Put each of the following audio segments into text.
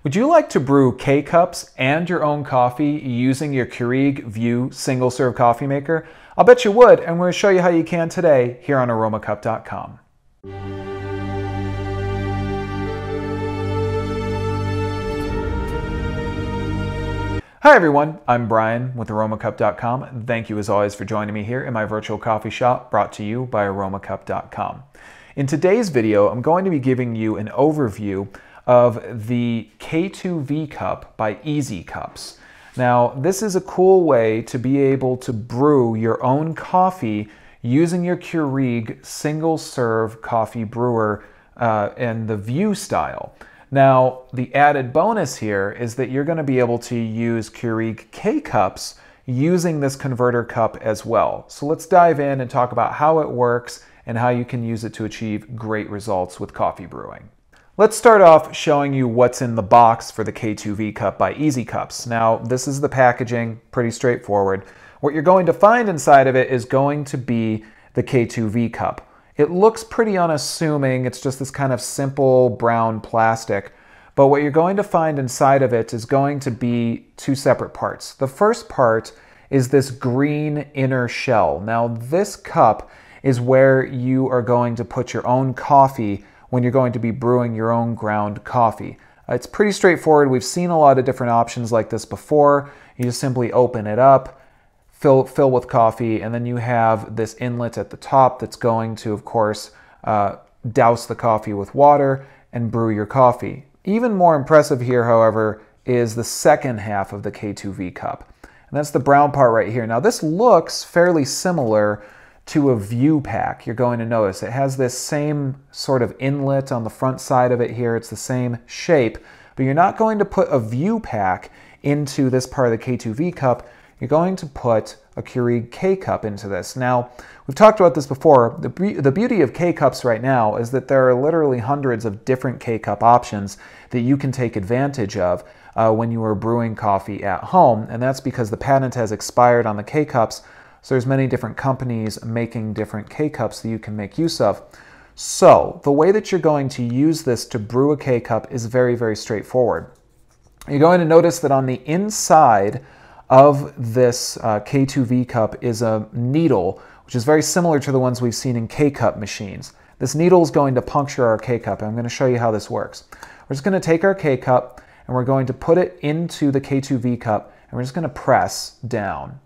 Would you like to brew K-Cups and your own coffee using your Keurig VUE single-serve coffee maker? I'll bet you would, and we're going to show you how you can today here on Aromacup.com. Hi everyone, I'm Brian with Aromacup.com. Thank you as always for joining me here in my virtual coffee shop brought to you by Aromacup.com. In today's video, I'm going to be giving you an overview of the K2V Cup by Easy Cups. Now, this is a cool way to be able to brew your own coffee using your Keurig single-serve coffee brewer in the VUE style. Now, the added bonus here is that you're going to be able to use Keurig K-Cups using this converter cup as well. So let's dive in and talk about how it works and how you can use it to achieve great results with coffee brewing. Let's start off showing you what's in the box for the K2V Cup by Easy Cups. Now, this is the packaging, pretty straightforward. What you're going to find inside of it is going to be the K2V Cup. It looks pretty unassuming, it's just this kind of simple brown plastic. But what you're going to find inside of it is going to be two separate parts. The first part is this green inner shell. Now, this cup is where you are going to put your own coffee when you're going to be brewing your own ground coffee. It's pretty straightforward. We've seen a lot of different options like this before. You just simply open it up, fill with coffee, and then you have this inlet at the top that's going to, of course, douse the coffee with water and brew your coffee. Even more impressive here, however, is the second half of the K2V Cup. And that's the brown part right here. Now, this looks fairly similar to a Vue Pack. You're going to notice it has this same sort of inlet on the front side of it here. It's the same shape, but you're not going to put a Vue Pack into this part of the K2V Cup. You're going to put a Keurig K-Cup into this. Now, we've talked about this before. The beauty of K-Cups right now is that there are literally hundreds of different K-Cup options that you can take advantage of when you are brewing coffee at home, and that's because the patent has expired on the K-Cups. So there's many different companies making different K-Cups that you can make use of. So the way that you're going to use this to brew a K-Cup is very, very straightforward. You're going to notice that on the inside of this K2V Cup is a needle, which is very similar to the ones we've seen in K-Cup machines. This needle is going to puncture our K-Cup, and I'm going to show you how this works. We're just going to take our K-Cup, and we're going to put it into the K2V Cup, and we're just going to press down.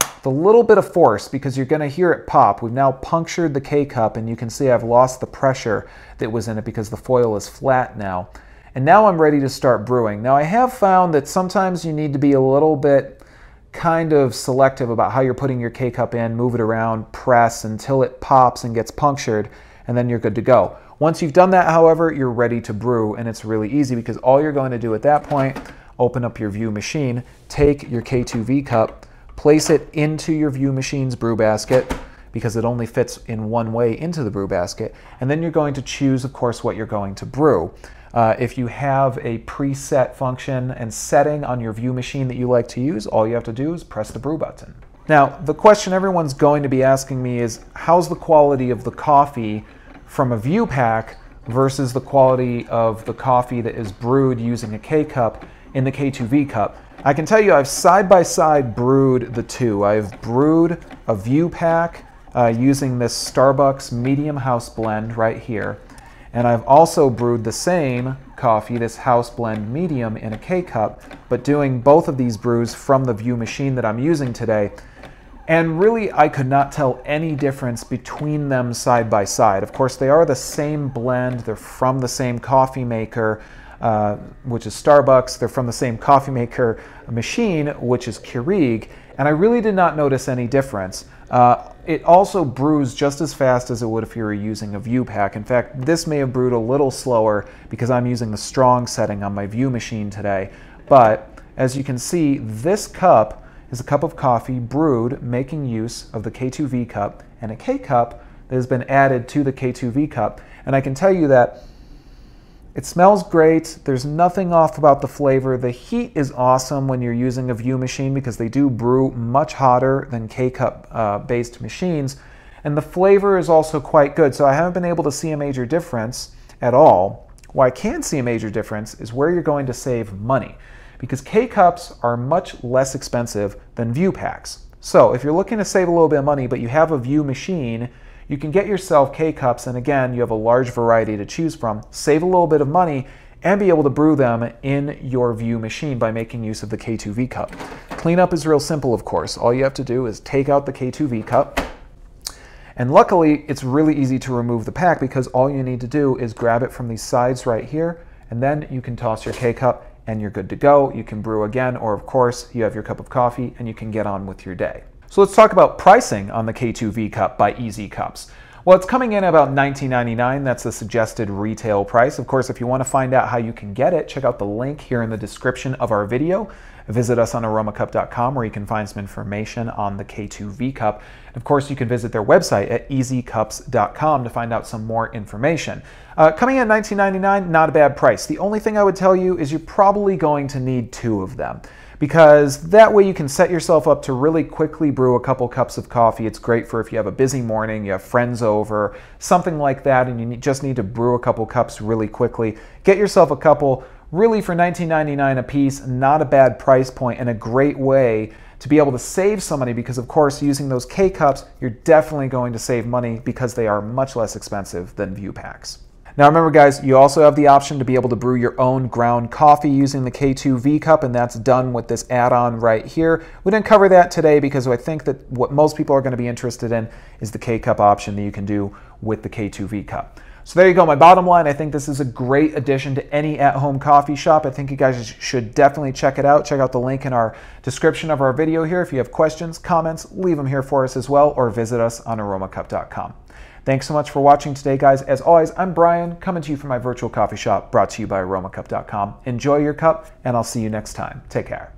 With a little bit of force, because you're going to hear it pop. We've now punctured the K-Cup, and you can see I've lost the pressure that was in it because the foil is flat now. And now I'm ready to start brewing. Now, I have found that sometimes you need to be a little bit kind of selective about how you're putting your K-Cup in, move it around, press until it pops and gets punctured, and then you're good to go. Once you've done that, however, you're ready to brew, and it's really easy because all you're going to do at that point, open up your VUE machine, take your K2V Cup, place it into your VUE machine's brew basket because it only fits in one way into the brew basket, and then you're going to choose, of course, what you're going to brew. If you have a preset function and setting on your VUE machine that you like to use, all you have to do is press the brew button. Now, the question everyone's going to be asking me is, how's the quality of the coffee from a Vue Pack versus the quality of the coffee that is brewed using a K-Cup in the K2V Cup? I can tell you I've side-by-side brewed the two. I've brewed a Vue Pack using this Starbucks medium house blend right here. And I've also brewed the same coffee, this house blend medium, in a K-Cup, but doing both of these brews from the VUE machine that I'm using today. And really, I could not tell any difference between them side by side. Of course, they are the same blend. They're from the same coffee maker, which is Starbucks. They're from the same coffee maker machine, which is Keurig. And I really did not notice any difference. It also brews just as fast as it would if you were using a Vue Pack. In fact, this may have brewed a little slower because I'm using the strong setting on my VUE machine today. But as you can see, this cup is a cup of coffee brewed making use of the K2V Cup and a K-Cup that has been added to the K2V Cup. And I can tell you that it smells great. There's nothing off about the flavor. The heat is awesome when you're using a VUE machine because they do brew much hotter than K-Cup based machines. And the flavor is also quite good. So I haven't been able to see a major difference at all Where I can see a major difference is where you're going to save money, because K-Cups are much less expensive than VUE Packs. So if you're looking to save a little bit of money, but you have a VUE machine, you can get yourself K-Cups, and again, you have a large variety to choose from, save a little bit of money, and be able to brew them in your VUE machine by making use of the K2V Cup. Cleanup is real simple, of course. All you have to do is take out the K2V Cup, and luckily, it's really easy to remove the pack because all you need to do is grab it from these sides right here, and then you can toss your K-Cup and you're good to go. You can brew again, or of course, you have your cup of coffee and you can get on with your day. So let's talk about pricing on the K2V Cup by EZ Cups. Well, it's coming in about $19.99. That's the suggested retail price. Of course, if you want to find out how you can get it, check out the link here in the description of our video. Visit us on Aromacup.com where you can find some information on the K2V Cup. And of course, you can visit their website at ezcups.com to find out some more information. Coming in at $19.99, not a bad price. The only thing I would tell you is you're probably going to need 2 of them, because that way you can set yourself up to really quickly brew a couple cups of coffee. It's great for if you have a busy morning, you have friends over, something like that, and you just need to brew a couple cups really quickly. Get yourself a couple. Really, for $19.99 a piece, not a bad price point and a great way to be able to save some money, because of course, using those K-Cups, you're definitely going to save money because they are much less expensive than VUE Packs. Now remember guys, you also have the option to be able to brew your own ground coffee using the K2V Cup, and that's done with this add-on right here. We didn't cover that today because I think that what most people are going to be interested in is the K-Cup option that you can do with the K2V Cup. So there you go, my bottom line, I think this is a great addition to any at-home coffee shop. I think you guys should definitely check it out. Check out the link in our description of our video here. If you have questions, comments, leave them here for us as well, or visit us on Aromacup.com. Thanks so much for watching today, guys. As always, I'm Brian, coming to you from my virtual coffee shop, brought to you by Aromacup.com. Enjoy your cup, and I'll see you next time. Take care.